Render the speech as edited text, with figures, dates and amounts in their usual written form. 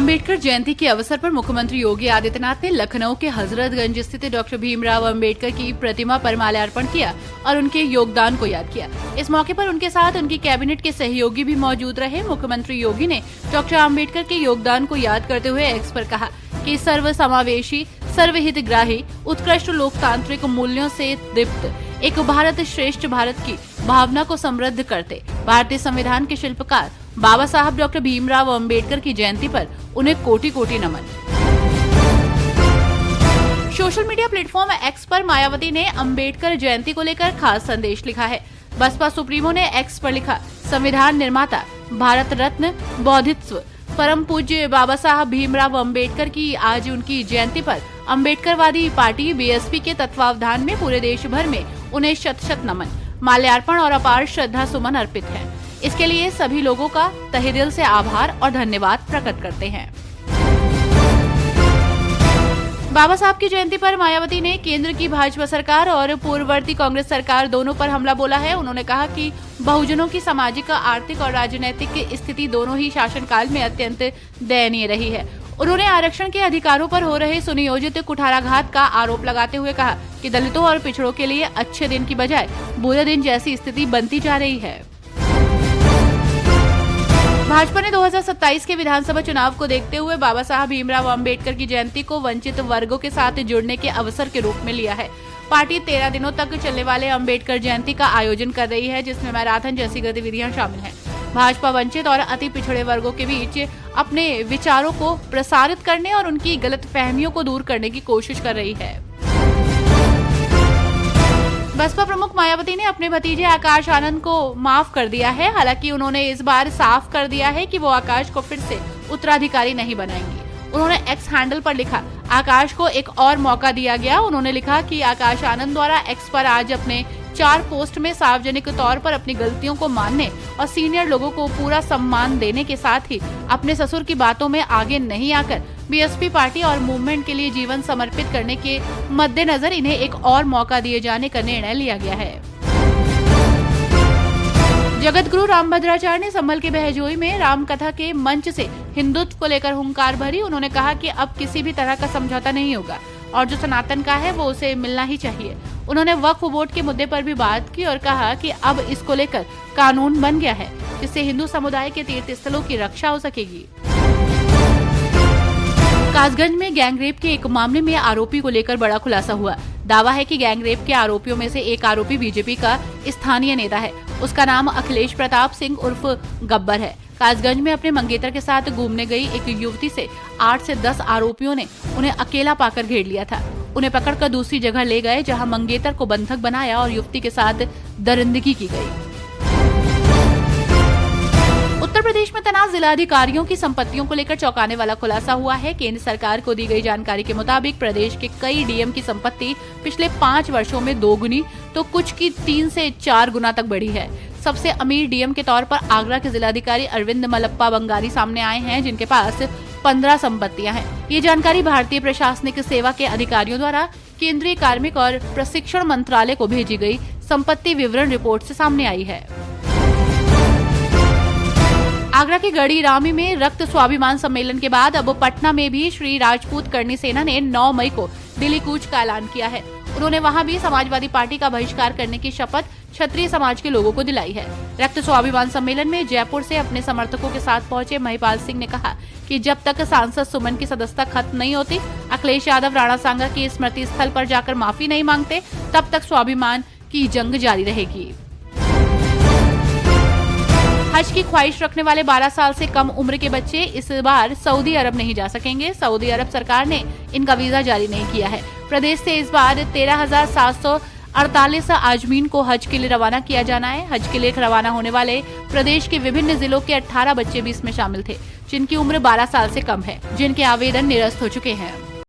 अंबेडकर जयंती के अवसर पर मुख्यमंत्री योगी आदित्यनाथ ने लखनऊ के हजरतगंज स्थित डॉक्टर भीमराव अंबेडकर की प्रतिमा पर माल्यार्पण किया और उनके योगदान को याद किया। इस मौके पर उनके साथ उनकी कैबिनेट के सहयोगी भी मौजूद रहे। मुख्यमंत्री योगी ने डॉक्टर अंबेडकर के योगदान को याद करते हुए एक्स पर कहा कि सर्व समावेशी, सर्वहितग्राही, उत्कृष्ट लोकतांत्रिक मूल्यों से दीप्त एक भारत श्रेष्ठ भारत की भावना को समृद्ध करते भारतीय संविधान के शिल्पकार बाबा साहब डॉक्टर भीमराव अंबेडकर की जयंती पर उन्हें कोटि कोटि नमन। सोशल मीडिया प्लेटफॉर्म एक्स पर मायावती ने अंबेडकर जयंती को लेकर खास संदेश लिखा है। बसपा सुप्रीमो ने एक्स पर लिखा, संविधान निर्माता, भारत रत्न, बौद्धित्व, परम पूज्य बाबा साहब भीमराव अंबेडकर की आज उनकी जयंती पर अंबेडकरवादी पार्टी बीएसपी के तत्वावधान में पूरे देश भर में उन्हें शत शत नमन, माल्यार्पण और अपार श्रद्धा सुमन अर्पित है। इसके लिए सभी लोगों का तहे दिल से आभार और धन्यवाद प्रकट करते हैं। बाबा साहब की जयंती पर मायावती ने केंद्र की भाजपा सरकार और पूर्ववर्ती कांग्रेस सरकार दोनों पर हमला बोला है। उन्होंने कहा कि बहुजनों की सामाजिक, आर्थिक और राजनीतिक स्थिति दोनों ही शासनकाल में अत्यंत दयनीय रही है। उन्होंने आरक्षण के अधिकारों पर हो रहे सुनियोजित कुठाराघात का आरोप लगाते हुए कहा कि दलितों और पिछड़ों के लिए अच्छे दिन की बजाय बुरे दिन जैसी स्थिति बनती जा रही है। भाजपा ने 2027 के विधानसभा चुनाव को देखते हुए बाबा साहब भीमराव अंबेडकर की जयंती को वंचित वर्गों के साथ जुड़ने के अवसर के रूप में लिया है। पार्टी 13 दिनों तक चलने वाले अंबेडकर जयंती का आयोजन कर रही है, जिसमें मैराथन जैसी गतिविधियां शामिल हैं। भाजपा वंचित और अति पिछड़े वर्गों के बीच अपने विचारों को प्रसारित करने और उनकी गलतफहमियों को दूर करने की कोशिश कर रही है। बसपा प्रमुख मायावती ने अपने भतीजे आकाश आनंद को माफ कर दिया है। हालांकि उन्होंने इस बार साफ कर दिया है कि वो आकाश को फिर से उत्तराधिकारी नहीं बनाएंगी। उन्होंने एक्स हैंडल पर लिखा, आकाश को एक और मौका दिया गया। उन्होंने लिखा कि आकाश आनंद द्वारा एक्स पर आज अपने 4 पोस्ट में सार्वजनिक तौर पर अपनी गलतियों को मानने और सीनियर लोगों को पूरा सम्मान देने के साथ ही अपने ससुर की बातों में आगे नहीं आकर बीएसपी पार्टी और मूवमेंट के लिए जीवन समर्पित करने के मद्देनजर इन्हें एक और मौका दिए जाने का निर्णय लिया गया है। जगत गुरु रामभद्राचार्य ने संभल के बहजोई में राम कथा के मंच से हिंदुत्व को लेकर हुंकार भरी। उन्होंने कहा कि अब किसी भी तरह का समझौता नहीं होगा और जो सनातन का है वो उसे मिलना ही चाहिए। उन्होंने वक्फ बोर्ड के मुद्दे पर भी बात की और कहा कि अब इसको लेकर कानून बन गया है, जिससे हिंदू समुदाय के तीर्थ स्थलों की रक्षा हो सकेगी। कासगंज में गैंगरेप के एक मामले में आरोपी को लेकर बड़ा खुलासा हुआ। दावा है कि गैंगरेप के आरोपियों में से एक आरोपी बीजेपी का स्थानीय नेता है। उसका नाम अखिलेश प्रताप सिंह उर्फ गब्बर है। कासगंज में अपने मंगेतर के साथ घूमने गई एक युवती से 8 से 10 आरोपियों ने उन्हें अकेला पाकर घेर लिया था। उन्हें पकड़कर दूसरी जगह ले गए, जहां मंगेतर को बंधक बनाया और युवती के साथ दरिंदगी की गई। उत्तर प्रदेश में तैनात जिलाधिकारियों की संपत्तियों को लेकर चौंकाने वाला खुलासा हुआ है। केंद्र सरकार को दी गई जानकारी के मुताबिक प्रदेश के कई डीएम की संपत्ति पिछले 5 वर्षों में 2 गुनी तो कुछ की 3 से 4 गुना तक बढ़ी है। सबसे अमीर डीएम के तौर पर आगरा के जिलाधिकारी अरविंद मलप्पा बंगारी सामने आए हैं, जिनके पास 15 संपत्तियां हैं। ये जानकारी भारतीय प्रशासनिक सेवा के अधिकारियों द्वारा केंद्रीय कार्मिक और प्रशिक्षण मंत्रालय को भेजी गई संपत्ति विवरण रिपोर्ट से सामने आई है। आगरा के गढ़ी रामी में रक्त स्वाभिमान सम्मेलन के बाद अब पटना में भी श्री राजपूत करनी सेना ने 9 मई को दिल्ली कूच का ऐलान किया है। उन्होंने वहां भी समाजवादी पार्टी का बहिष्कार करने की शपथ क्षत्रिय समाज के लोगों को दिलाई है। रक्त स्वाभिमान सम्मेलन में जयपुर से अपने समर्थकों के साथ पहुंचे महिपाल सिंह ने कहा कि जब तक सांसद सुमन की सदस्यता खत्म नहीं होती, अखिलेश यादव राणा सांगा के स्मृति स्थल पर जाकर माफी नहीं मांगते, तब तक स्वाभिमान की जंग जारी रहेगी। हज की ख्वाहिश रखने वाले 12 साल से कम उम्र के बच्चे इस बार सऊदी अरब नहीं जा सकेंगे। सऊदी अरब सरकार ने इनका वीजा जारी नहीं किया है। प्रदेश से इस बार 13,748 आजमीन को हज के लिए रवाना किया जाना है। हज के लिए रवाना होने वाले प्रदेश के विभिन्न जिलों के 18 बच्चे भी इसमें शामिल थे, जिनकी उम्र 12 साल से कम है, जिनके आवेदन निरस्त हो चुके हैं।